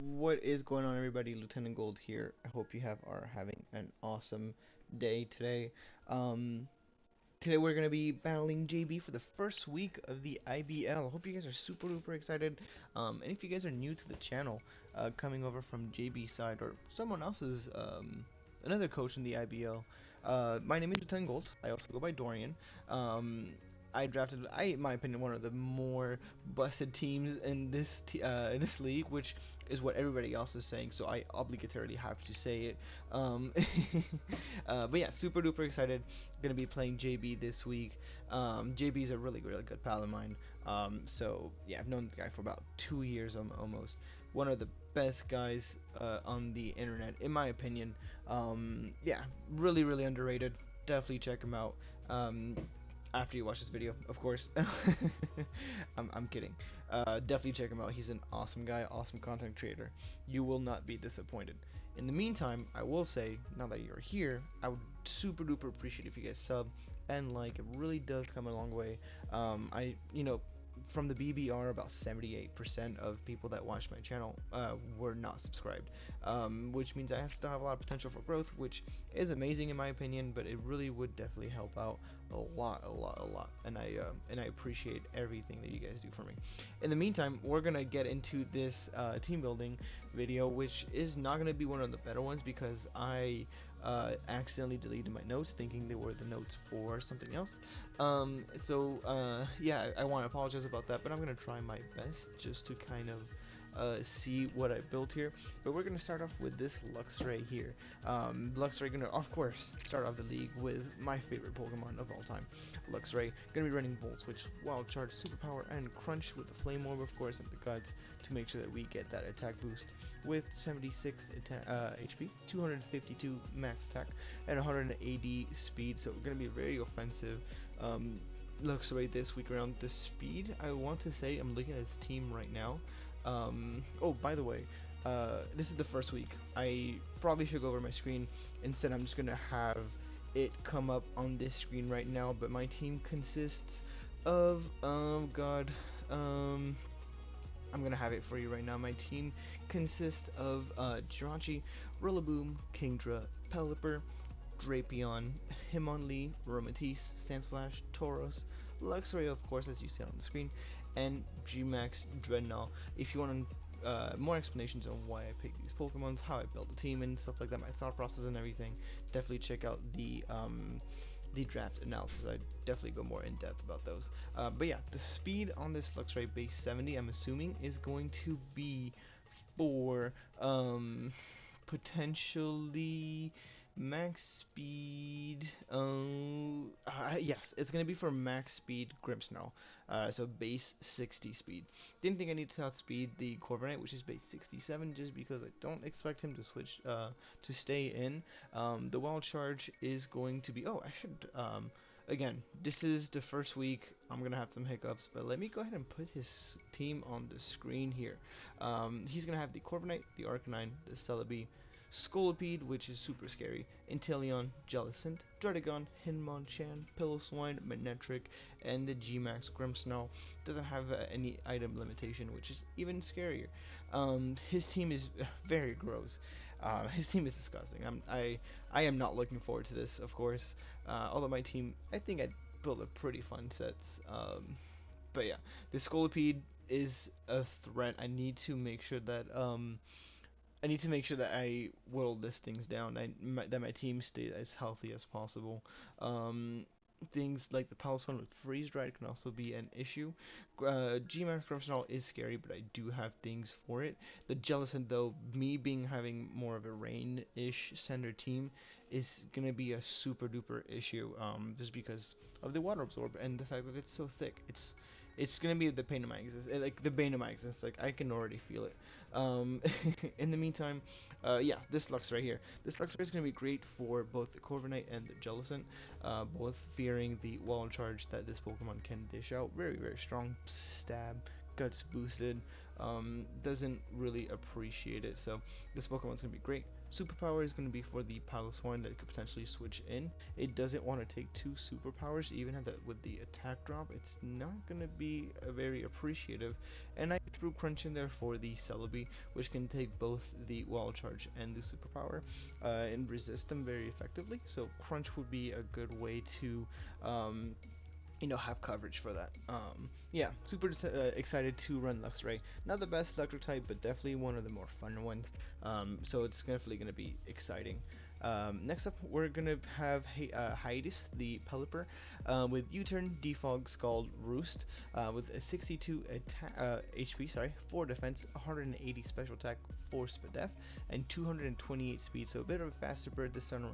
What is going on, everybody? Lieutenant Gold here. I hope you are having an awesome day today. Um, Today we're gonna be battling JB for the first week of the IBL. Hope you guys are super duper excited. And if you guys are new to the channel, coming over from JBWestside or someone else's another coach in the IBL, my name is Lieutenant Gold. I also go by Dorian. Um, I drafted, in my opinion, one of the more busted teams in this league, which is what everybody else is saying. So I obligatorily have to say it. Um, but yeah, super duper excited. Gonna be playing JB this week. JB is a really good pal of mine. So yeah, I've known the guy for about 2 years almost. One of the best guys on the internet, in my opinion. Yeah, really underrated. Definitely check him out. After you watch this video, of course. I'm kidding. Definitely check him out. He's an awesome guy, awesome content creator. You will not be disappointed. In the meantime, I will say, now that you're here, I would super duper appreciate if you guys sub and like. It really does come a long way. From the BBR, about 78% of people that watch my channel were not subscribed, which means I still have a lot of potential for growth, which is amazing in my opinion, but it really would definitely help out a lot, and I appreciate everything that you guys do for me. In the meantime, we're gonna get into this team building video, which is not gonna be one of the better ones because I accidentally deleted my notes thinking they were the notes for something else. Yeah, I want to apologize about that, but I'm gonna try my best just to kind of see what I built here. But we're gonna start off with this Luxray here. Luxray gonna, of course, start off the league with my favorite Pokemon of all time, Luxray. Gonna be running Volt Switch, Wild Charge, Superpower, and Crunch with the Flame Orb, of course, and the Guts to make sure that we get that attack boost with 76 HP, 252 max attack, and 180 speed. So we're gonna be very offensive. Luxray this week around the speed. I want to say I'm looking at his team right now. Oh, by the way, this is the first week. I probably should go over my screen. Instead, I'm just gonna have it come up on this screen right now. But my team consists of I'm gonna have it for you right now. My team consists of Jirachi, Rillaboom, Kingdra, Pelipper, Drapion, Hitmonlee, Romatisse, Sandslash, Tauros, Luxray, of course, as you see on the screen, and Gmax Dreadnought. If you want more explanations on why I picked these Pokemons, how I built the team, and stuff like that, my thought process and everything, definitely check out the draft analysis. I definitely go more in depth about those. But yeah, the speed on this Luxray base 70, I'm assuming, is going to be for potentially max speed. Yes, it's gonna be for max speed Grimmsnarl. So base 60 speed. Didn't think I needed to outspeed the Corviknight, which is base 67, just because I don't expect him to switch to stay in. The Wild Charge is going to be. Oh, I should. Again, this is the first week. I'm gonna have some hiccups, but let me go ahead and put his team on the screen here. He's gonna have the Corviknight, the Arcanine, the Celebi, Scolipede, which is super scary, Inteleon, Jellicent, Druddigon, Hitmonchan, Piloswine, Manectric, and the Gmax Grimmsnarl. Doesn't have any item limitation, which is even scarier. His team is very gross. His team is disgusting. I am not looking forward to this, of course. Although my team, I think I built a pretty fun sets. But yeah, the Scolipede is a threat. I need to make sure that I whittle these things down. That my team stay as healthy as possible. Things like the Palace one with Freeze Dried can also be an issue. Gmax Grimmsnarl is scary, but I do have things for it. The Jellicent, though, me having more of a rain-ish center team, is gonna be a super duper issue. Just because of the water absorb and the fact that it's so thick. It's gonna be the pain of my existence, like the bane of my existence. Like I can already feel it. Um, in the meantime, yeah, this Lux right here. This Lux is gonna be great for both the Corviknight and the Jellicent, both fearing the Wall Charge that this Pokemon can dish out. Very strong stab, guts boosted. doesn't really appreciate it. So this Pokemon's gonna be great. Superpower is going to be for the Piloswine that could potentially switch in. It doesn't want to take 2 superpowers, even have that with the attack drop. It's not going to be very appreciative. And I threw Crunch in there for the Celebi, which can take both the Wall Charge and the superpower and resist them very effectively. So Crunch would be a good way to have coverage for that. Yeah, super excited to run Luxray. Not the best electric type, but definitely one of the more fun ones. So it's definitely going to be exciting. Next up, we're going to have Hiatus, the Pelipper, with U-Turn, Defog, Scald, Roost, with a 62 HP, 4 defense, 180 special attack, 4 def, and 228 speed, so a bit of a faster bird this time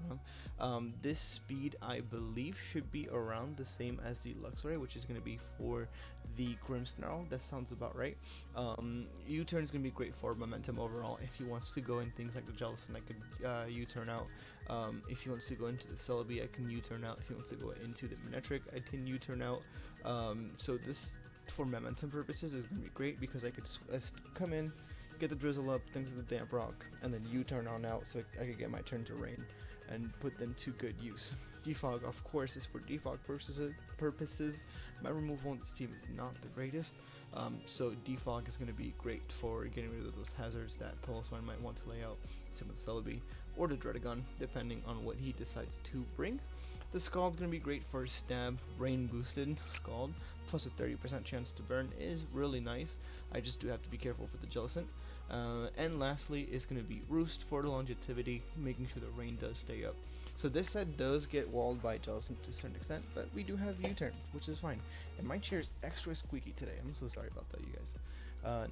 around. This speed, I believe, should be around the same as the Luxray, which is going to be for the Grimmsnarl. That sounds about right. U-turn is going to be great for momentum overall. If he wants to go in things like the Jellicent, I could U-turn out. If he wants to go into the Celebi, I can U-turn out. If he wants to go into the Manectric, I can U-turn out. So this, for momentum purposes, is going to be great because I could come in, get the Drizzle up, things of the Damp Rock, and then U-turn on out so I could get my turn to rain and put them to good use. Defog, of course, is for defog purposes. My removal on this team is not the greatest, so defog is going to be great for getting rid of those hazards that Piloswine might want to lay out, same with Celebi, or the Dredagon, depending on what he decides to bring. The Scald's going to be great for stab, rain boosted Scald, plus a 30% chance to burn is really nice. I just do have to be careful for the Jellicent. And lastly is going to be Roost for the longevity, making sure the rain does stay up. So this set does get walled by Jellicent to a certain extent, but we do have U-turn, which is fine. And my chair is extra squeaky today. I'm so sorry about that, you guys.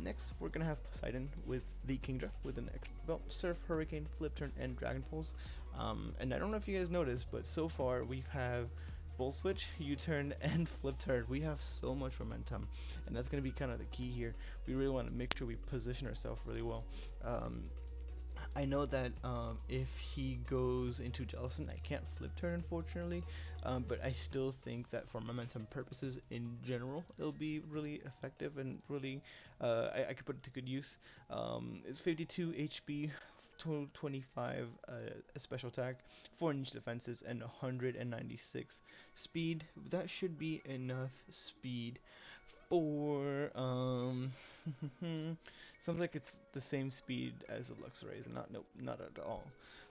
Next, we're going to have Poseidon with the Kingdra with an extra belt, Surf, Hurricane, Flip Turn, and Dragon Pulse. And I don't know if you guys noticed, but so far we have Full Switch, U-turn, and Flip Turn. We have so much momentum, and that's going to be kind of the key here. We really want to make sure we position ourselves really well. I know that if he goes into Jellicent, I can't Flip Turn, unfortunately, but I still think that for momentum purposes in general, it'll be really effective and really, I could put it to good use. It's 52 HP, 225 special attack, 4 niche defenses, and 196 speed. That should be enough speed for sounds like it's the same speed as the Luxray. Nope, not at all.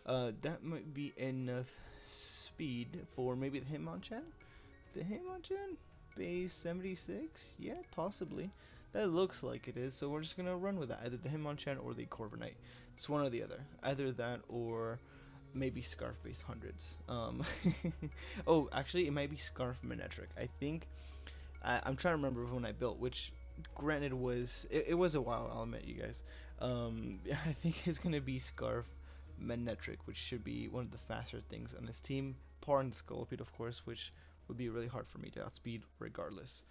That might be enough speed for maybe the Hitmonchan. The Hitmonchan base 76? Yeah, possibly. That looks like it is, so we're just gonna run with that. Either the Hitmonchan or the Corviknight. It's one or the other. Either that or maybe Scarf base hundreds. Oh, actually, it might be Scarf Manectric. I think I'm trying to remember when I built, which granted it was a while, I'll admit, you guys. I think it's gonna be Scarf Manectric, which should be one of the faster things on this team. Par and Scolipede, of course, which would be really hard for me to outspeed regardless.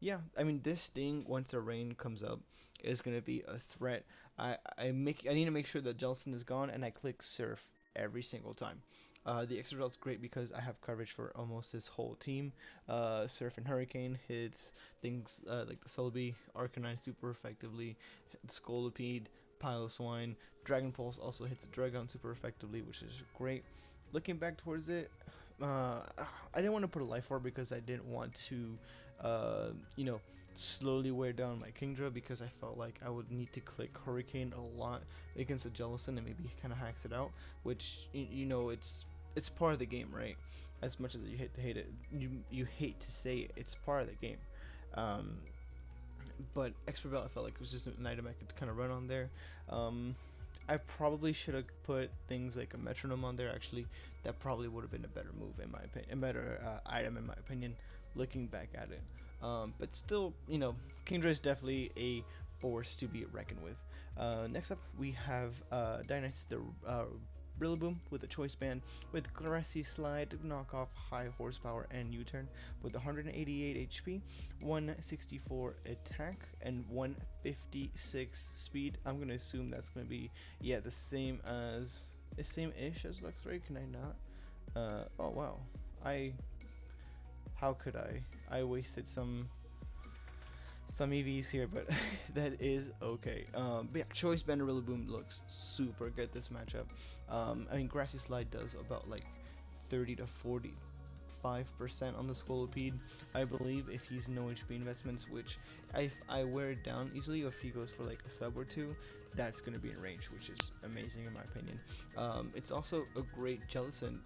Yeah, I mean, this thing, once a rain comes up, is gonna be a threat. I need to make sure that Jellicent is gone, and I click Surf every single time. The extra result's great because I have coverage for almost his whole team. Surf and Hurricane hits things like the Celebi, Arcanine super effectively, Scolipede, Piloswine, Dragon Pulse also hits the Dragon super effectively, which is great. Looking back towards it, I didn't want to put a Life Orb because I didn't want to, slowly wear down my Kingdra because I felt like I would need to click Hurricane a lot against the Jellicent and maybe kind of hacks it out, which, it's part of the game, right? As much as you hate to hate it, you hate to say it, it's part of the game. But Expert Belt, I felt like it was just an item I could kind of run on there. I probably should have put things like a metronome on there. Actually, that probably would have been a better move in my opinion, a better item in my opinion, looking back at it. But still, Kingdra is definitely a force to be reckoned with. Next up, we have Dionysus the Rillaboom with a choice band, with Grassy Slide, knockoff, high horsepower, and U-turn, with 188 HP, 164 attack, and 156 speed. I'm gonna assume that's gonna be the same-ish as Luxray. Can I not? Oh wow, how could I? I wasted some some EVs here, but that is okay. But yeah, Choice Band Rillaboom looks super good this matchup. I mean, Grassy Slide does about like 30 to 45% on the Scolipede, I believe, if he's no HP investments, which if I wear it down easily, or if he goes for like a sub or two, that's going to be in range, which is amazing in my opinion. It's also a great Jellicent.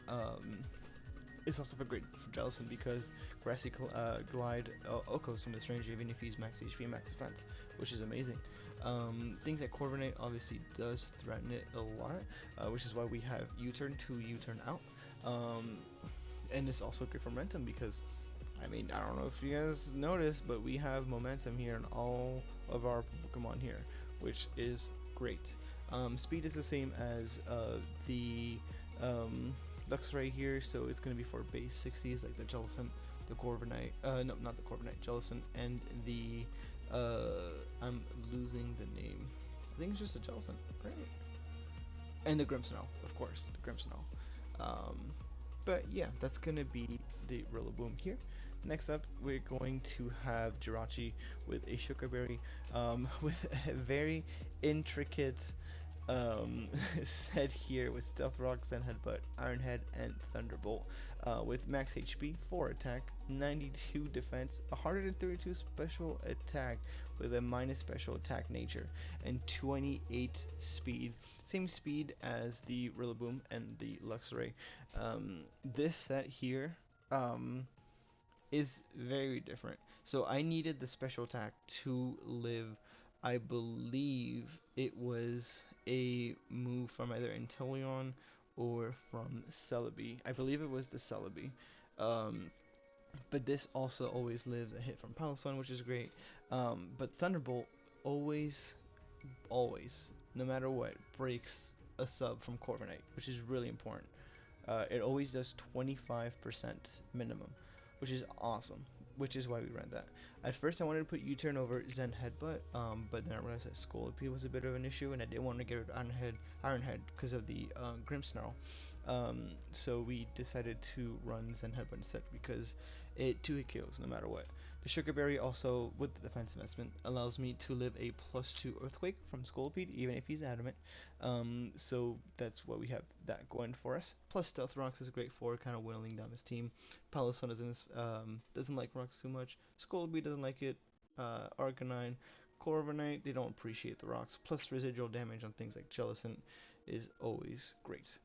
It's also a great for Jellicent because Grassy Glide Oko's from this range even if he's max HP, max defense, which is amazing. Things like Corviknight obviously does threaten it a lot, which is why we have U-turn to U-turn out. And it's also good for momentum because, I mean, I don't know if you guys noticed, but we have momentum here in all of our Pokemon here, which is great. Speed is the same as the Luxray here, so it's going to be for base 60s like the Jellicent, the Corviknight, no, not the Corviknight, Jellicent, and the, I'm losing the name, I think it's just a Jellicent, right? And the Grimmsnarl, of course, the Grimmsnarl. But yeah, that's going to be the Rillaboom here. Next up, we're going to have Jirachi with a Sugar Berry, with a very intricate set here with Stealth Rock, Zen Headbutt, Iron Head, and Thunderbolt, with max HP, 4 attack, 92 defense, 132 special attack with a minus special attack nature, and 28 speed. Same speed as the Rillaboom and the Luxray. This set here is very different. So I needed the special attack to live. I believe it was a move from either Inteleon or from Celebi. I believe it was the Celebi. But this also always lives a hit from Palisade, which is great. But Thunderbolt always, no matter what, breaks a sub from Corviknight, which is really important. It always does 25% minimum, which is awesome, which is why we ran that. At first I wanted to put U-turn over Zen Headbutt, but then I realized that Scolipede was a bit of an issue, and I didn't want to get rid of Iron Head because of the Grimmsnarl. So we decided to run Zen Headbutt instead because it 2-hit kills no matter what. The Sugar Berry also, with the defense investment, allows me to live a +2 Earthquake from Scolipede, even if he's adamant. So that's what we have that going for us. Plus Stealth Rocks is great for kind of whittling down his team. Palisade doesn't like rocks too much. Scolipede doesn't like it. Arcanine, Corviknight, they don't appreciate the rocks. Plus residual damage on things like Jellicent is always great.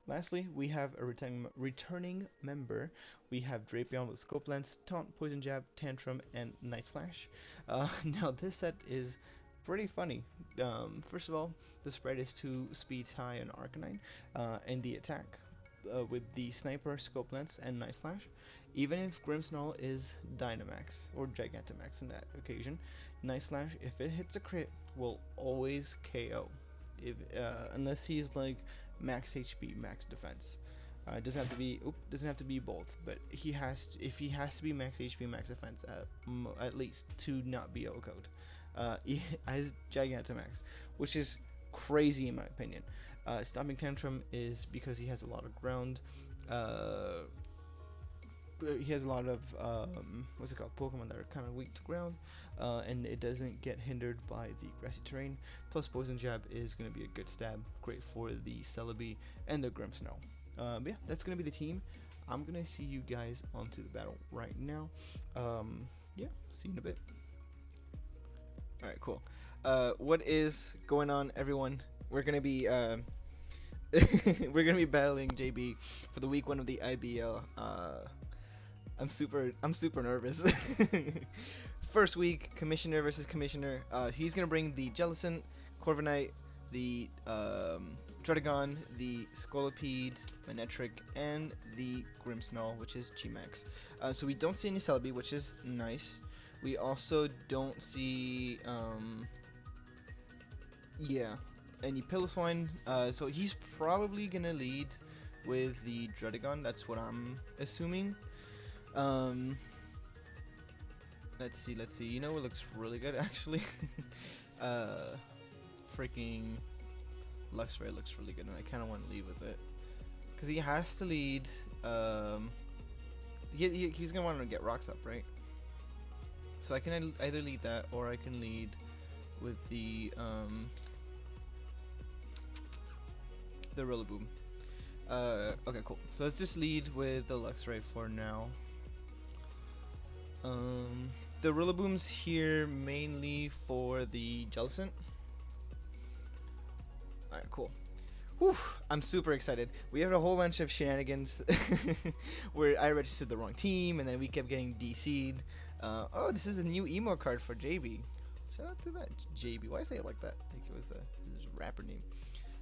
Lastly, we have a returning member. We have Drapion with Scope Lens, Taunt, Poison Jab, Tantrum, and Night Slash. Now this set is pretty funny. First of all, the spread is 2 speeds high on Arcanine, and the attack with the Sniper, Scope Lens, and Night Slash. Even if Grimmsnarl is Dynamax or Gigantamax in that occasion, Night Slash, if it hits a crit, will always KO. Unless he's like max HP, max defense. It doesn't have to be Bolt, but if he has to be max HP, max defense at least to not be O-code. He has Gigantamax, which is crazy in my opinion. Stopping Tantrum is because he has a lot of ground. He has a lot of Pokemon that are kind of weak to ground, and it doesn't get hindered by the grassy terrain. Plus Poison Jab is going to be a good stab, great for the Celebi and the Grimmsnarl. But yeah, that's going to be the team. I'm going to see you guys onto the battle right now. Yeah, see you in a bit. Alright, cool. What is going on, everyone? We're going to be we're gonna be battling JB for the week 1 of the IBL. I'm super nervous. First week, Commissioner versus Commissioner. He's gonna bring the Jellicent, Corviknight, the Druddigon, the Scolipede, Manectric, and the Grimmsnarl, which is G-Max. So we don't see any Celebi, which is nice. We also don't see any Piloswine. So he's probably gonna lead with the Druddigon. That's what I'm assuming. Let's see. You know what looks really good actually? Freaking Luxray looks really good, and I kind of want to lead with it because he has to lead. He's gonna want to get rocks up, right? So I can either lead that, or I can lead with the Rillaboom. Okay, cool. So let's just lead with the Luxray for now. The Rillaboom's here mainly for the Jellicent. Alright, cool. Whew, I'm super excited. We had a whole bunch of shenanigans where I registered the wrong team, and then we kept getting DC'd. Oh, this is a new emo card for JB. Shout out to that JB. Why say it like that? I think it was his rapper name.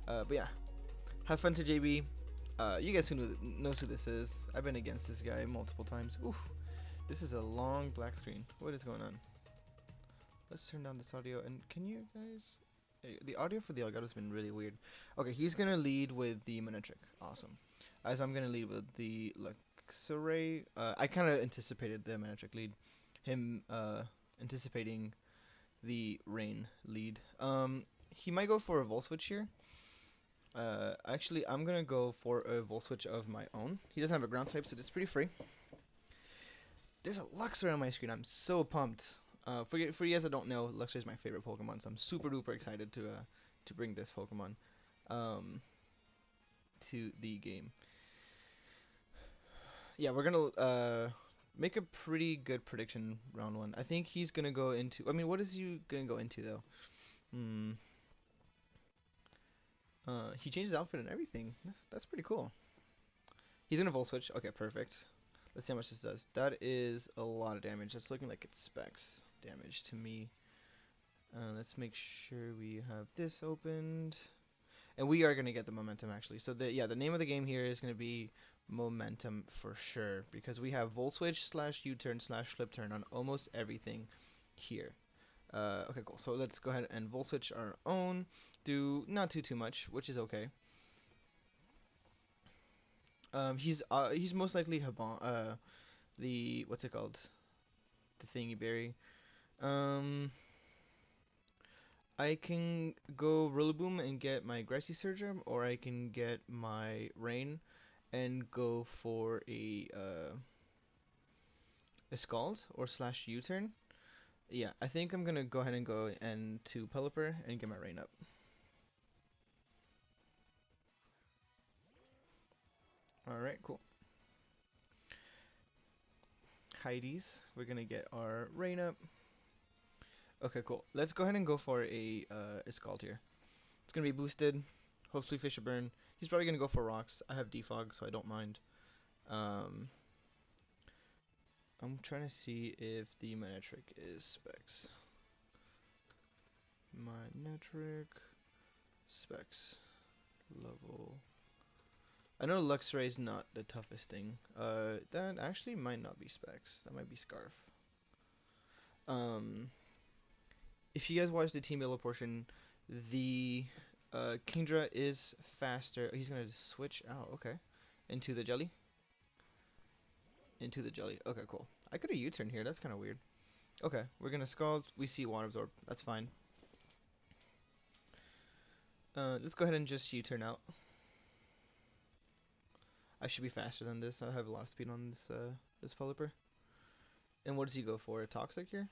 But yeah, have fun to JB. You guys who knows who this is. I've been against this guy multiple times. Ooh, this is a long black screen. What is going on? Let's turn down this audio. And can you guys? The audio for the Elgato's been really weird. Okay, he's gonna lead with the Manectric. Awesome. As I'm gonna lead with the Luxray. I kind of anticipated the Manectric lead. Him anticipating the Rain lead. He might go for a Volt Switch here. Actually, I'm gonna go for a Volt Switch of my own. He doesn't have a ground type, so it's pretty free. There's a Luxray on my screen. I'm so pumped. For you guys that don't know, Luxray is my favorite Pokemon, so I'm super duper excited to bring this Pokemon to the game. Yeah, we're gonna make a pretty good prediction round one. I think he's gonna go into. I mean, what is he gonna go into though? He changed his outfit and everything. That's pretty cool. He's gonna Volt Switch. Okay, perfect. Let's see how much this does. That is a lot of damage. That's looking like it's specs damage to me. Let's make sure we have this opened. And we are going to get the momentum actually. So the name of the game here is going to be momentum for sure. Because we have Volt Switch / U-turn / flip turn on almost everything here. Okay, cool. So let's go ahead and Volt Switch our own. Do not too much, which is okay. He's most likely the what's it called? The thingy berry. I can go Rillaboom and get my Grassy Surger, or I can get my Rain and go for a Scald or / U-turn. Yeah, I think I'm gonna go ahead and go to Pelipper and get my Rain up. Alright, cool. Heidi's, we're gonna get our Rain up. Okay, cool. Let's go ahead and go for a Scald here. It's gonna be boosted. Hopefully Fisher Burn. He's probably gonna go for rocks. I have defog, so I don't mind. I'm trying to see if the Manectric is specs. Manectric specs level. I know Luxray is not the toughest thing. That actually might not be specs. That might be Scarf. If you guys watch the Team Yellow portion, the Kingdra is faster. He's gonna switch out. Okay, into the Jelly. Into the Jelly. Okay, cool. I could have U-turn here. That's kind of weird. Okay, we're gonna Scald. We see Water Absorb. That's fine. Let's go ahead and just U-turn out. I should be faster than this. I have a lot of speed on this Pelipper. And what does he go for? A Toxic here?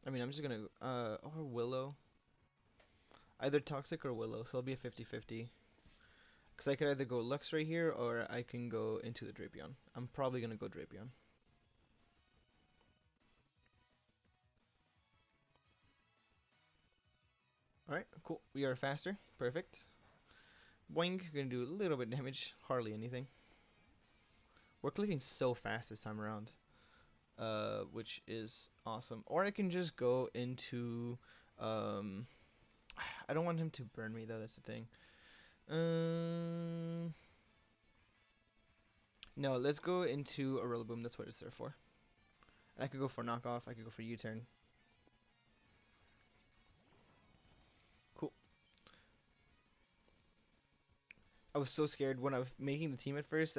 I mean, I'm just gonna or Willow. Either Toxic or Willow, so it'll be a 50-50. Because I could either go Luxray here, or I can go into the Drapion. I'm probably gonna go Drapion. Alright, cool. We are faster. Perfect. Boing, gonna do a little bit of damage. Hardly anything. We're clicking so fast this time around. Which is awesome. Or I can just go into... I don't want him to burn me though, that's the thing. No, let's go into a Rillaboom, that's what it's there for. I could go for knockoff, I could go for U-turn. Cool. I was so scared when I was making the team at first.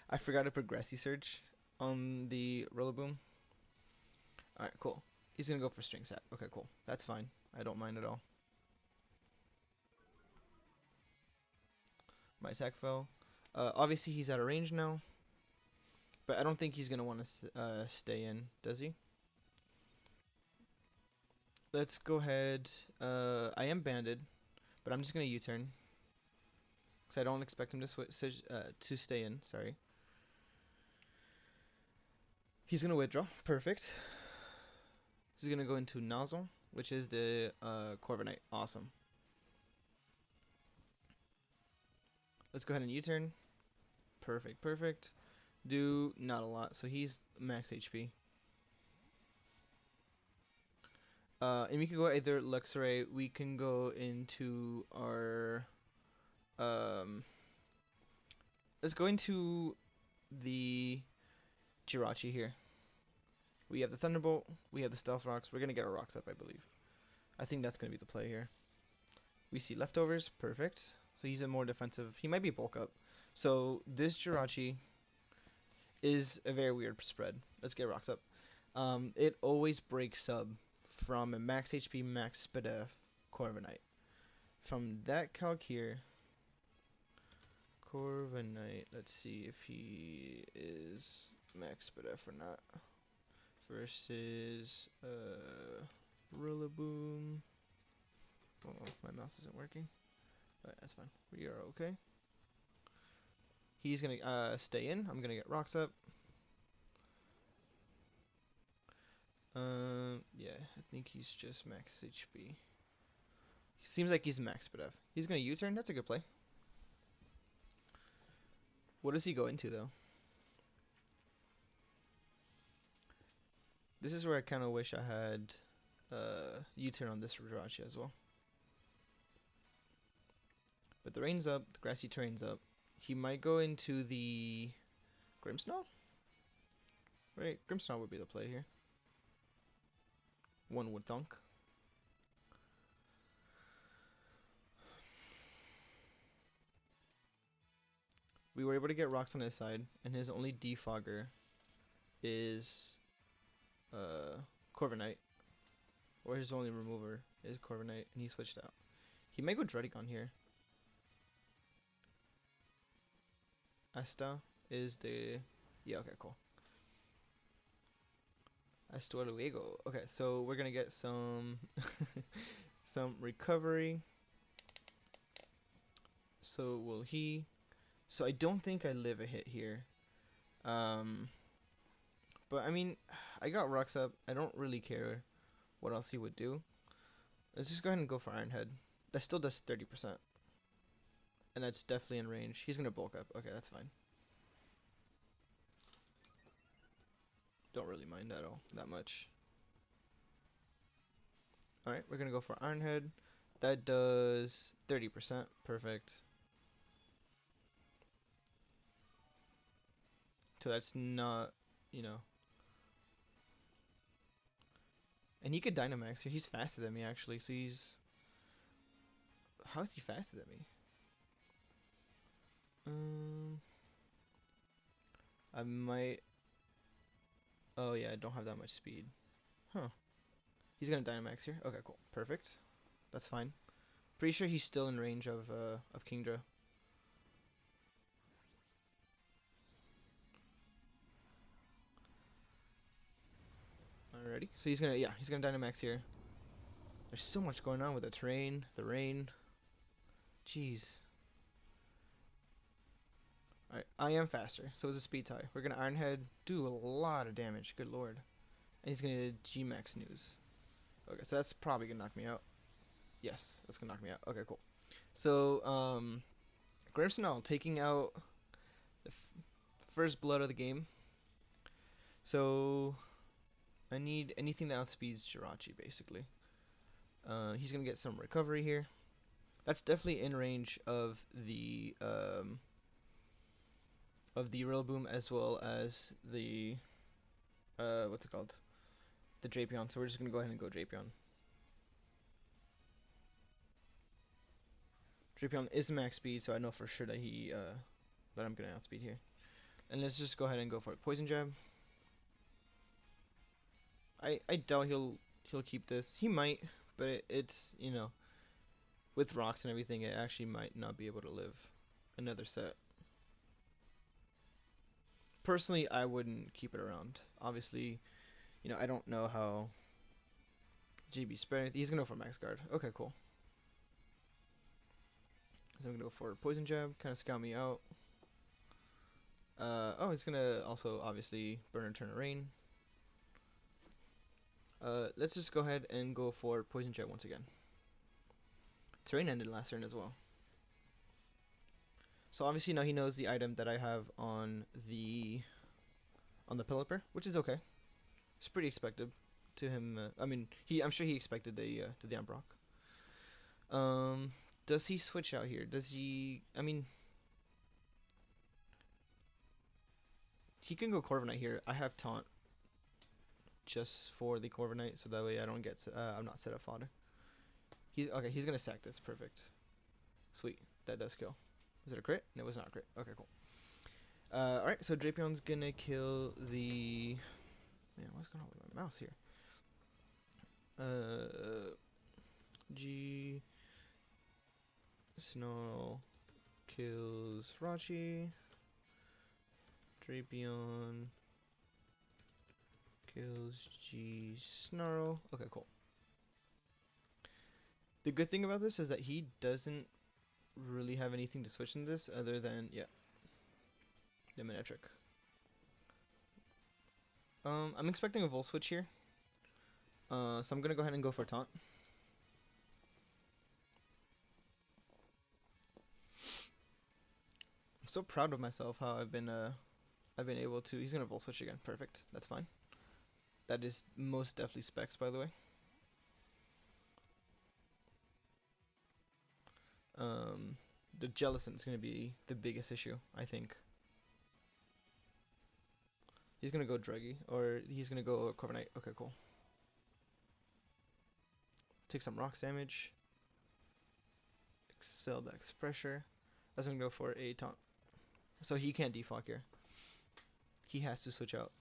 I forgot to put Grassy Surge on the Rillaboom. Alright, cool. He's gonna go for String Sap. Okay, cool. That's fine. I don't mind at all. My attack fell. Obviously he's out of range now. But I don't think he's gonna want to stay in, does he? Let's go ahead. I am banded, but I'm just gonna U-turn because I don't expect him to to stay in. Sorry. He's gonna withdraw. Perfect. He's gonna go into Nozzle, which is the Corviknight. Awesome. Let's go ahead and U-turn. Perfect, perfect. Do not a lot, so he's max HP. And we can go either Luxray. We can go into our let's go into the Jirachi here. We have the Thunderbolt. We have the Stealth Rocks. We're gonna get our rocks up, I believe. I think that's gonna be the play here. We see leftovers. Perfect. So he's a more defensive. He might be bulk up. So this Jirachi is a very weird spread. Let's get rocks up. It always breaks sub from a max HP, max SPDF Corviknight. From that calc here, Corviknight, let's see if he is max SPDF or not. Versus Rillaboom. Oh, my mouse isn't working. Alright, that's fine. We are okay. He's gonna stay in. I'm gonna get rocks up. Yeah, I think he's just max HP. He seems like he's max SPDF. He's gonna U-turn. That's a good play. What does he go into though? This is where I kind of wish I had U-turn on this Jirachi as well. But the rain's up, the grassy terrain's up. He might go into the Grimmsnarl? Right, Grimmsnarl would be the play here. One would thunk. We were able to get rocks on his side, and his only defogger is Corviknight. Or his only remover is Corviknight, and he switched out. He may go Druddigon here. Hasta is the... Yeah, okay, cool. Hasta luego. Okay, so we're gonna get some... some recovery. So will he... So I don't think I live a hit here. But I mean, I got rocks up. I don't really care what else he would do. Let's just go ahead and go for Iron Head. That still does 30%. And that's definitely in range. He's gonna bulk up. Okay, that's fine. Don't really mind that all that much. Alright, we're gonna go for Iron Head. That does 30%. Perfect. So that's not, you know. And he could Dynamax here. He's faster than me actually. So he's... How is he faster than me? I might... Oh yeah, I don't have that much speed. Huh. He's gonna Dynamax here. Okay, cool. Perfect. That's fine. Pretty sure he's still in range of Kingdra. Alrighty. So he's gonna Dynamax here. There's so much going on with the terrain, the rain. Jeez. Alright, I am faster, so it's a speed tie. We're gonna Iron Head, do a lot of damage, good lord. And he's gonna G-Max Snooze. Okay, so that's probably gonna knock me out. Yes, that's gonna knock me out. Okay, cool. So, Grimmsnarl taking out the first blood of the game. So, I need anything that outspeeds Jirachi, basically. He's gonna get some recovery here. That's definitely in range of the Rillaboom as well as the what's it called? The Drapion. So we're just gonna go ahead and go Drapion. Drapion is max speed, so I know for sure that that I'm gonna outspeed here. And let's just go ahead and go for it. Poison Jab. I doubt he'll keep this. He might, but it's, you know, with rocks and everything, it actually might not be able to live another set. personally, I wouldn't keep it around. Obviously, I don't know how JB spread. He's gonna go for max guard. Okay, cool. So I'm gonna go for poison jab, kind of scout me out. Oh, he's gonna also obviously burn and turn rain. Let's just go ahead and go for poison jab once again. Terrain ended last turn as well. So obviously now he knows the item that I have on the Pelipper, which is okay. It's pretty expected to him. I mean, I'm sure he expected the damn Brock. Does he switch out here? Does he? I mean, he can go Corviknight here. I have taunt just for the Corviknight, so that way I don't get. I'm not set up fodder. He's okay. He's gonna sack this. Perfect. Sweet. That does kill. Was it a crit? No, it was not a crit. Okay, cool. Alright, so Drapeon's gonna kill the... Man, what's going on with my mouse here? G... Snarl kills Rachi. Drapeon kills G Snarl. Okay, cool. The good thing about this is that he doesn't really have anything to switch in this other than, yeah, the Manectric. I'm expecting a Volt switch here. So I'm gonna go ahead and go for Taunt. I'm so proud of myself how I've been able to. He's gonna Volt switch again. Perfect. That's fine. That is most definitely specs, by the way. The Jellicent is gonna be the biggest issue, I think. He's gonna go Druggy, or he's gonna go Corviknight. Okay, cool. Take some rocks damage. Excel Dex pressure. I was gonna go for a taunt. So he can't defog here. He has to switch out.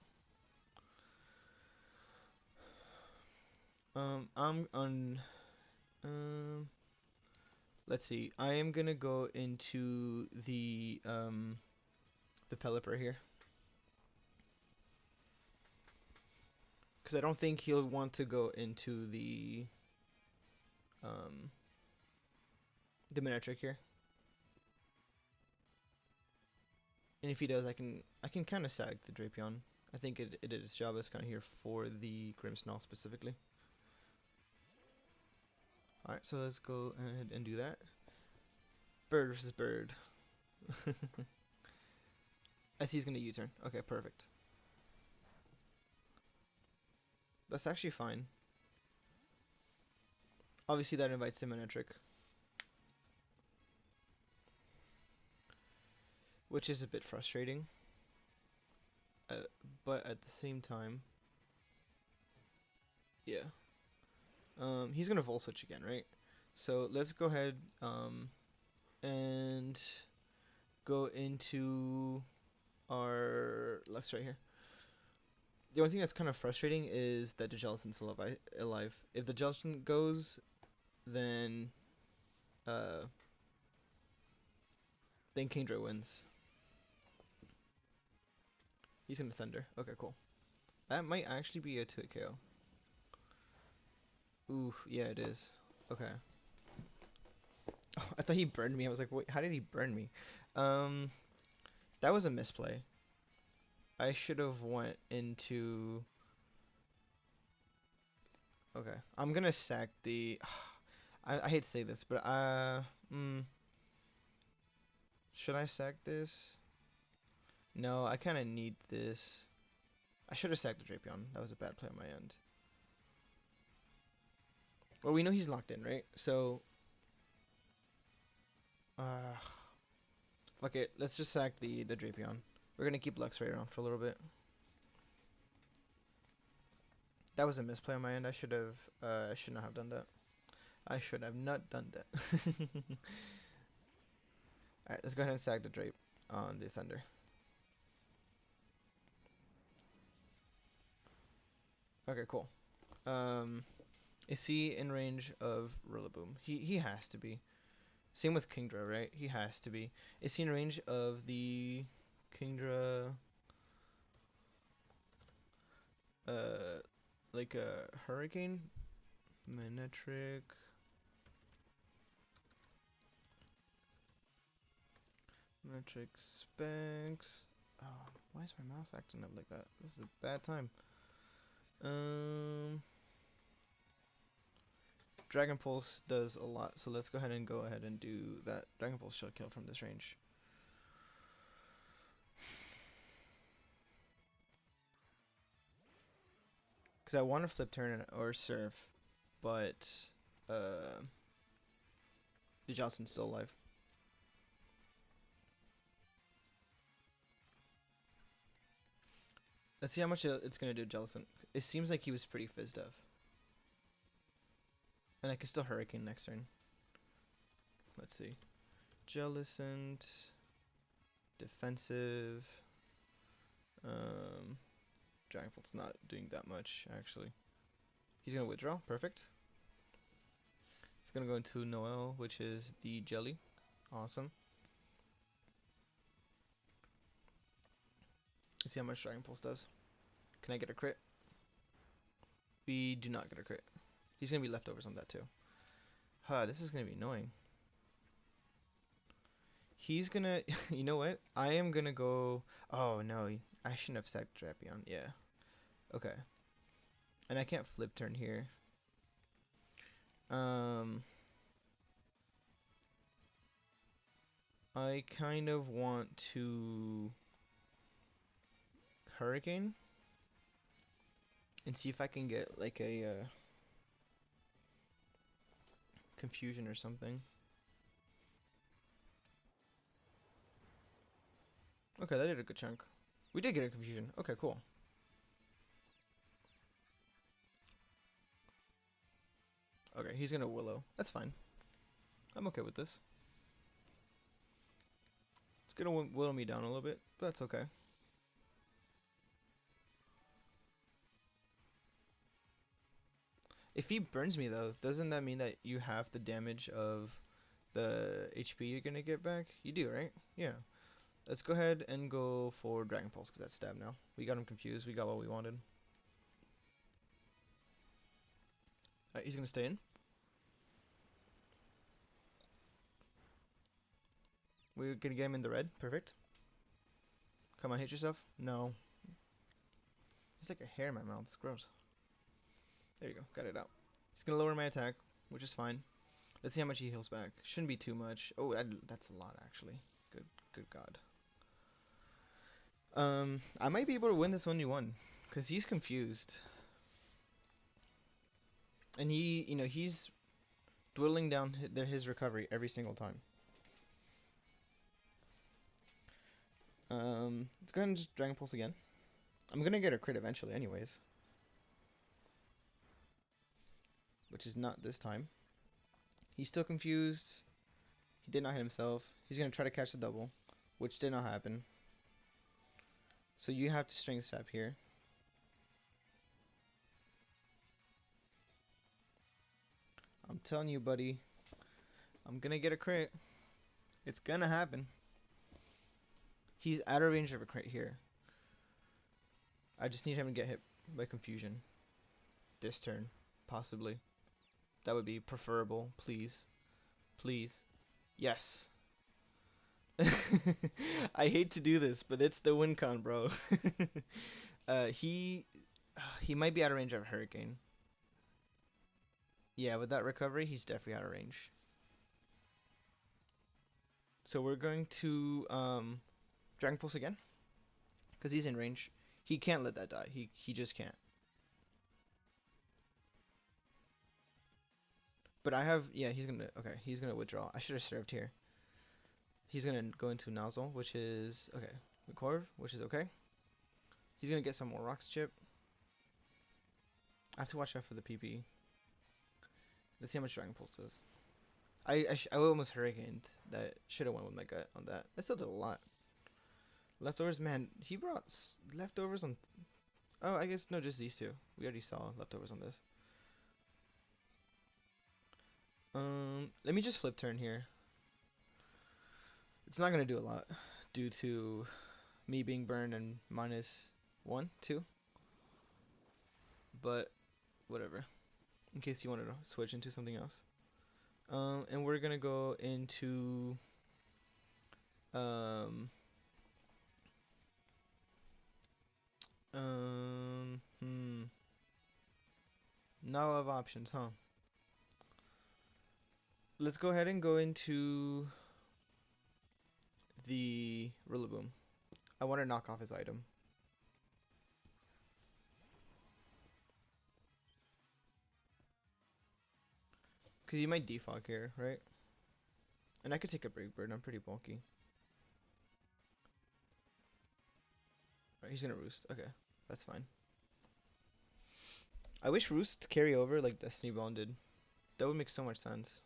I'm on. Let's see. I am gonna go into the Pelipper here, because I don't think he'll want to go into the Manectric here. And if he does, I can kind of sag the Drapion. I think it did its job. It's kind of here for the Grimmsnarl specifically. Alright, so let's go ahead and do that. Bird versus bird. I see he's gonna U-turn. Okay, perfect. That's actually fine. Obviously that invites the Manectric, which is a bit frustrating. But at the same time, yeah. He's gonna Volt Switch again, right? So let's go ahead and go into our Lux right here. The only thing that's kind of frustrating is that the Jellicent's alive. If the Jellicent goes, then Kingdra wins. He's gonna Thunder. Okay, cool. That might actually be a 2-hit KO. Ooh, yeah, it is. Okay. Oh, I thought he burned me. I was like, wait, how did he burn me? That was a misplay. I should have went into... Okay, I'm gonna sack the... I hate to say this, but should I sack this? No, I kind of need this. I should have sacked the Drapion. That was a bad play on my end. Well, we know he's locked in, right? So, fuck it. Let's just sack the Drapion. We're gonna keep Luxray around for a little bit. That was a misplay on my end. I should not have done that. I should have not done that. Alright, let's go ahead and sack the Drape on the Thunder. Okay, cool. Is he in range of Rillaboom? He has to be. Same with Kingdra, right? He has to be. Is he in range of the Kingdra? uh, like a hurricane, Manectric, Manectric Specs. Oh, why is my mouse acting up like that? This is a bad time. Dragon Pulse does a lot, so let's go ahead and do that. Dragon Pulse should kill from this range. Because I want to flip turn or surf, but uh, the Johnson's still alive. Let's see how much it's going to do Jellicent. It seems like he was pretty fizzed up. And I can still Hurricane next turn. Let's see. Jellicent. Defensive. Dragon Bolt's not doing that much, actually. He's going to withdraw. Perfect. He's going to go into Noel, which is the Jelly. Awesome. Let's see how much Dragon Pulse does. Can I get a crit? We do not get a crit. He's going to be leftovers on that too. This is going to be annoying. He's going to... You know what? I am going to go... Oh, no. I shouldn't have sacked Drapion. Yeah. Okay. And I can't flip turn here. I kind of want to... Hurricane? And see if I can get like a confusion or something. Okay, that did a good chunk. We did get a confusion. Okay, cool. Okay, he's gonna Willow. That's fine. I'm okay with this. It's gonna Willow me down a little bit, but that's okay. If he burns me though, doesn't that mean that you have the damage of the HP you're gonna get back? You do, right? Yeah. Let's go ahead and go for Dragon Pulse, because that's stab now. We got him confused. We got what we wanted. Alright, he's gonna stay in. We're gonna get him in the red. Perfect. Come on, hit yourself. No. There's like a hair in my mouth. It's gross. There you go. Got it out. He's gonna lower my attack, which is fine. Let's see how much he heals back. Shouldn't be too much. Oh, that's a lot actually. Good God. I might be able to win this 1v1 because he's confused, and he's dwindling down his recovery every single time. Let's go ahead and just Dragon Pulse again. I'm gonna get a crit eventually, anyways, which is not this time. He's still confused. He did not hit himself. He's gonna try to catch the double, which did not happen. So you have to Strength Stab here. I'm telling you, buddy. I'm gonna get a crit. It's gonna happen. He's out of range of a crit here. I just need him to get hit by confusion. This turn, possibly. That would be preferable, please. Please. Yes. I hate to do this, but it's the win con, bro. He might be out of range of Hurricane. Yeah, with that recovery, he's definitely out of range. So we're going to Dragon Pulse again, because he's in range. He can't let that die. He just can't. But I have, yeah, he's gonna withdraw. I should have served here. He's gonna go into Nozzle, which is okay. Recorve, which is okay. He's gonna get some more Rocks Chip. I have to watch out for the PP. Let's see how much Dragon Pulse does. I almost Hurricaned. That should have went with my gut on that. I still did a lot. Leftovers, man. He brought leftovers on. Oh, I guess no, just these two. We already saw leftovers on this. Let me just flip turn here. It's not gonna do a lot due to me being burned and -1, 2. but whatever. In case you wanted to switch into something else. And we're gonna go into um um hmm not a lot of options, huh? Let's go ahead and go into the Rillaboom. I want to knock off his item. Because you might defog here, right? And I could take a Brave Bird, I'm pretty bulky. Right, he's gonna Roost, okay. That's fine. I wish Roost carry over like Destiny Bond did. That would make so much sense.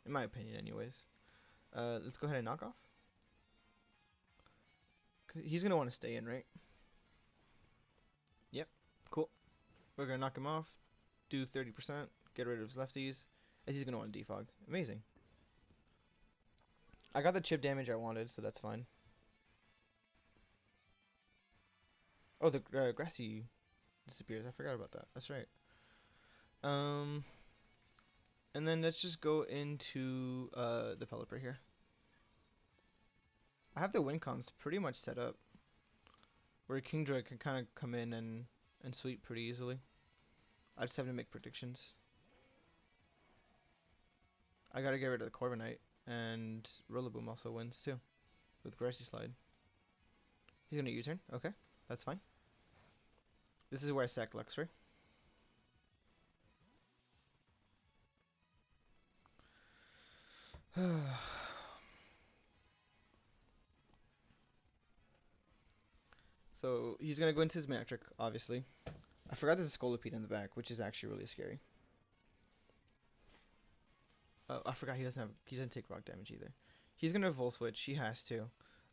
In my opinion, anyways. Let's go ahead and knock off. He's gonna want to stay in, right? Yep, cool. We're gonna knock him off, do 30%, get rid of his lefties, as he's gonna want to defog. Amazing. I got the chip damage I wanted, so that's fine. Oh, the grassy disappears. I forgot about that. That's right. And then let's just go into the Pelipper here. I have the win cons pretty much set up, where Kingdra can kind of come in and sweep pretty easily. I just have to make predictions. I gotta get rid of the Corviknight, and Rillaboom also wins too, with Grassy Slide. He's gonna U-turn. Okay, that's fine. This is where I sack Luxray. So he's gonna go into his Manectric, obviously. I forgot there's a Scolipede in the back, which is actually really scary. Oh, I forgot he doesn't take rock damage either. He's gonna Volt Switch. He has to.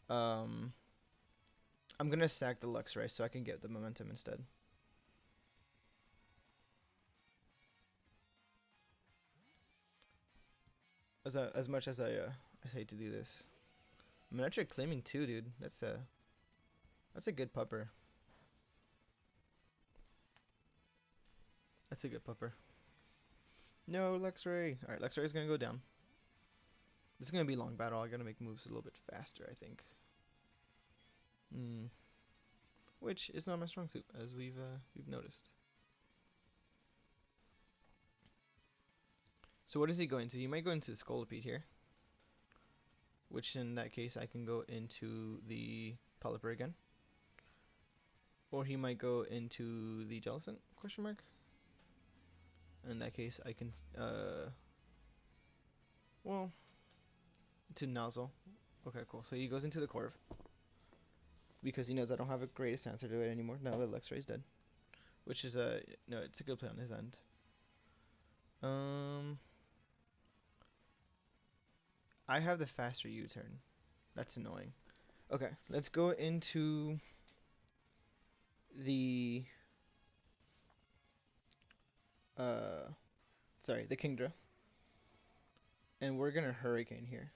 I'm gonna sack the Luxray so I can get the momentum instead. As much as I hate to do this, Manectric claiming 2, dude. That's a good pupper. That's a good pupper. No, Luxray. Alright, Luxray is gonna go down. This is gonna be a long battle. I gotta make moves a little bit faster, I think. Which is not my strong suit, as we've noticed. So what is he going to? He might go into Scolipede here. Which in that case I can go into the Pelipper again. Or he might go into the Jellicent, question mark. In that case I can well, to Nozzle. Okay, cool. So he goes into the Corv. Because he knows I don't have a greatest answer to it anymore. Now that Luxray's dead. Which is no, it's a good play on his end. I have the faster U-turn. That's annoying. Okay, let's go into the the Kingdra. And we're gonna Hurricane here.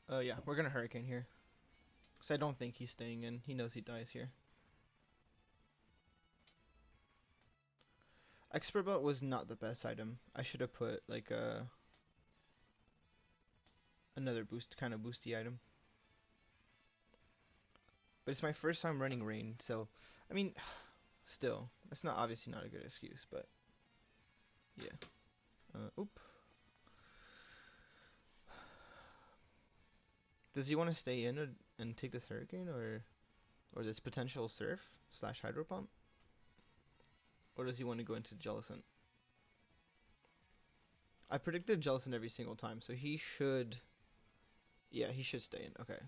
Yeah, we're gonna Hurricane here. Because I don't think he's staying in. He knows he dies here. Expert Belt was not the best item. I should have put like another kind of boosty item. But it's my first time running Rain, so I mean, still, that's not obviously not a good excuse, but yeah. Oop. Does he want to stay in and take this Hurricane, or this potential Surf / Hydro Pump? Or does he want to go into Jellicent? I predicted Jellicent every single time, so he should... Yeah, he should stay in. Okay.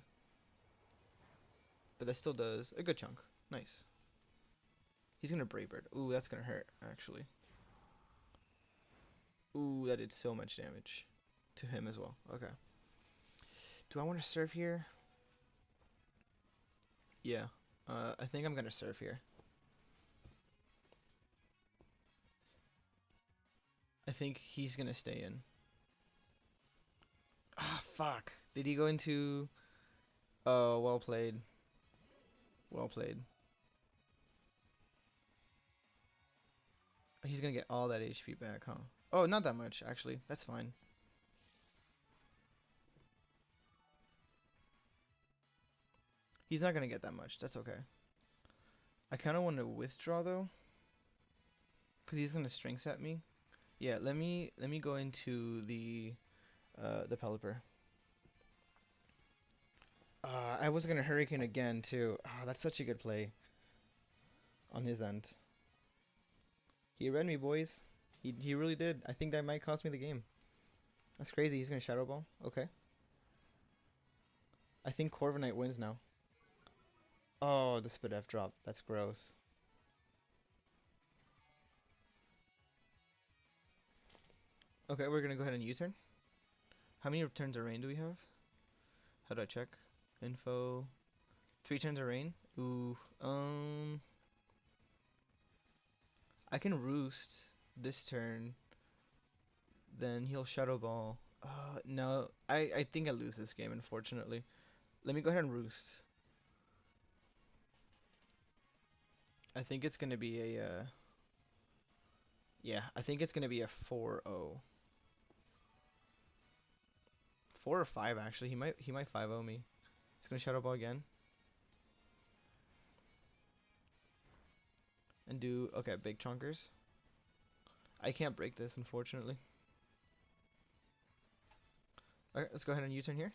But that still does a good chunk. Nice. He's gonna Brave Bird. Ooh, that's gonna hurt, actually. Ooh, that did so much damage to him as well. Okay. Do I want to Surf here? Yeah. I think I'm gonna Surf here. I think he's gonna stay in. Ah, fuck. Did he go into... Oh, well played. Well played. He's gonna get all that HP back, huh? Oh, not that much, actually. That's fine. He's not gonna get that much. That's okay. I kind of want to withdraw though, cause he's gonna string set me. Yeah, let me go into the Pelipper. I was gonna Hurricane again too. Ah, that's such a good play on his end. He read me, boys. He really did. I think that might cost me the game. That's crazy. He's gonna Shadow Ball. Okay. I think Corviknight wins now. Oh, the Spit F drop. That's gross. Okay, we're gonna go ahead and U-turn. How many turns of rain do we have? How do I check? Info. 3 turns of rain. Ooh. I can Roost this turn. Then he'll Shadow Ball. No. I think I lose this game, unfortunately. Let me go ahead and Roost. I think it's gonna be a yeah, I think it's gonna be a 4-0. 4 or 5 actually. He might 5-0 me. He's gonna Shadow Ball again. And do okay, big chonkers. I can't break this, unfortunately. Alright, let's go ahead and U-turn here.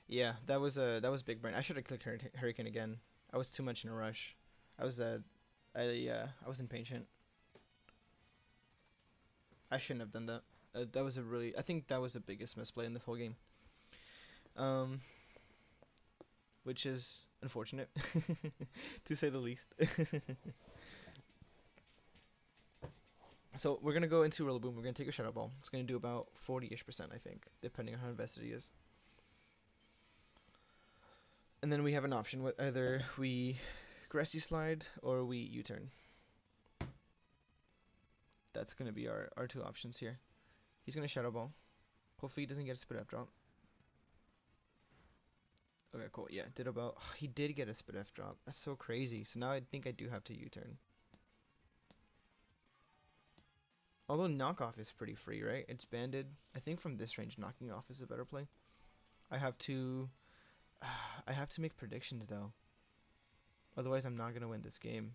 Yeah, that was big brain. I should have clicked Hurricane again. I was too much in a rush. I was I was impatient. I shouldn't have done that. That was a really I think that was the biggest misplay in this whole game. Um, which is unfortunate, to say the least. So we're gonna go into Rillaboom. We're gonna take a Shadow Ball. It's gonna do about 40-ish%, I think, depending on how invested he is. And then we have an option with either we Grassy Slide or we U-turn. That's gonna be our two options here. He's gonna Shadow Ball. Hopefully he doesn't get a Spit F drop. Okay, cool. Yeah, did about. He did get a Spit F drop. That's so crazy. So now I think I do have to U-turn. Although knockoff is pretty free, right? It's banded. I think from this range, knocking off is a better play. I have to. I have to make predictions though. Otherwise, I'm not gonna win this game.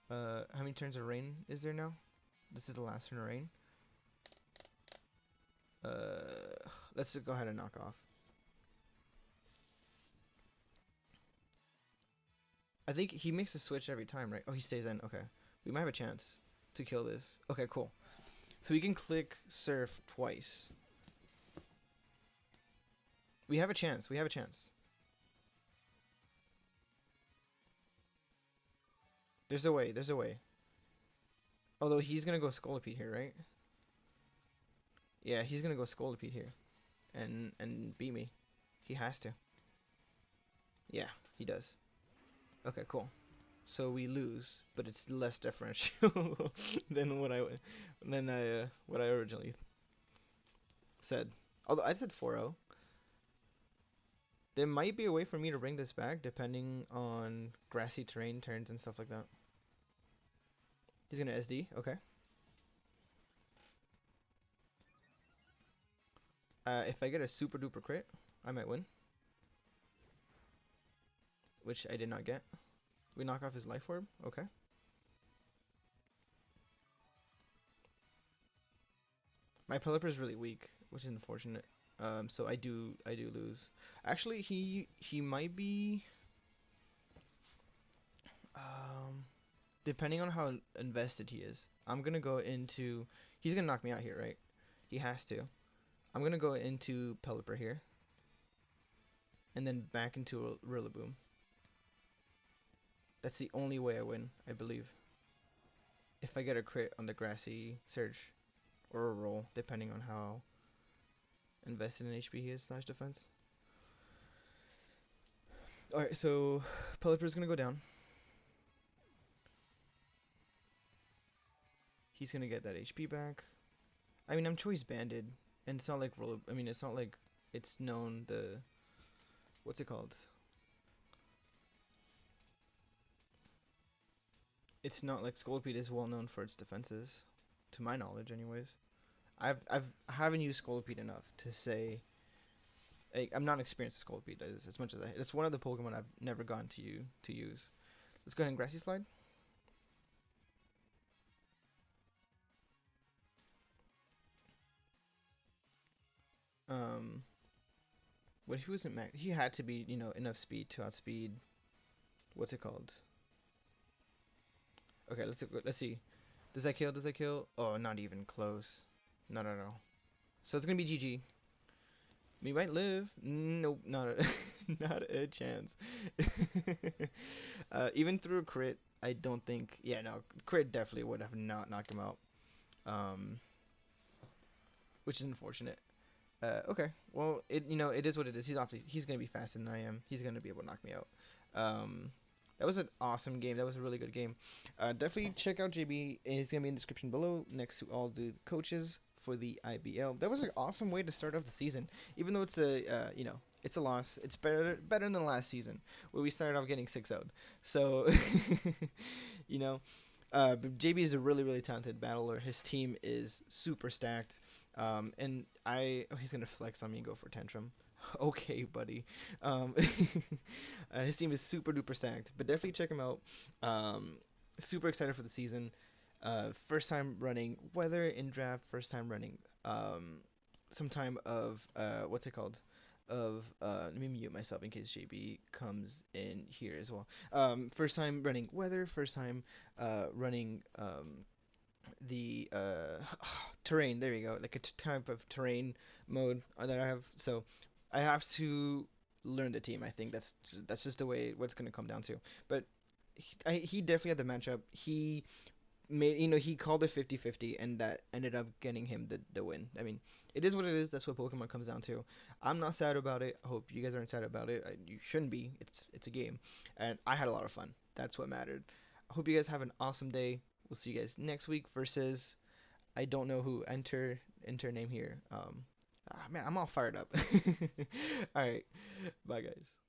How many turns of rain is there now? This is the last turn of rain. Let's just go ahead and knock off. I think he makes a switch every time, right? Oh, he stays in. Okay. We might have a chance to kill this. Okay, cool. So we can click Surf twice. We have a chance. We have a chance. There's a way. There's a way. Although he's gonna go Scolipede here, right? Yeah, he's gonna go Scolipede here. And beat me. He has to. Yeah, he does. Okay, cool. So we lose, but it's less differential than what I originally said. Although I said 4-0. There might be a way for me to bring this back depending on grassy terrain turns and stuff like that. He's gonna SD, okay. If I get a super duper crit, I might win. Which I did not get. We knock off his life orb, okay. My Pelipper is really weak, which is unfortunate. So I do lose. Actually, he might be. Depending on how invested he is, I'm gonna go into. He's gonna knock me out here, right? He has to. I'm gonna go into Pelipper here, and then back into Rillaboom. That's the only way I win, I believe. If I get a crit on the grassy surge, or a roll, depending on how invested in HP he is / defense. Alright, so Pelipper's gonna go down. He's gonna get that HP back. I mean, I'm choice banded. And it's not like roller. I mean, it's not like it's known the what's it called? It's not like Scolipede is well known for its defenses, to my knowledge, anyways. I haven't used Scolipede enough to say. Like, I'm not experienced with Scolipede as much as I. It's one of the Pokemon I've never gone to use. Let's go ahead and Grassy Slide. Um, what he wasn't max? He had to be, enough speed to outspeed. What's it called? Okay, let's see. Does that kill? Does that kill? Oh, not even close. No, no, no. So it's gonna be GG. We might live. Nope, not a, not a chance. Even through a crit, I don't think. Yeah, no, crit definitely would have not knocked him out. Um, which is unfortunate. Okay, well, it is what it is. He's gonna be faster than I am. He's gonna be able to knock me out. Um, that was an awesome game. That was a really good game. Definitely check out JB. It's gonna be in the description below next to all the coaches for the IBL. That was an awesome way to start off the season. Even though it's it's a loss. It's better than the last season where we started off getting 6-0. So, you know, but JB is a really, really talented battler. His team is super stacked. And he's gonna flex on me and go for tantrum. Okay, buddy. Um, his team is super duper stacked, but definitely check him out. Super excited for the season. First time running weather in draft. First time running some time of what's it called? Let me mute myself in case JB comes in here as well. First time running weather. First time running the terrain. There you go, like a type of terrain mode that I have. So I have to learn the team. I think that's just the way what's gonna come down to. But he definitely had the matchup. He made he called it 50-50, and that ended up getting him the win. I mean, it is what it is. That's what Pokemon comes down to. I'm not sad about it. I hope you guys aren't sad about it. You shouldn't be. It's a game, and I had a lot of fun. That's what mattered. I hope you guys have an awesome day. We'll see you guys next week versus I don't know who. Enter name here. Man, I'm all fired up. All right, bye guys.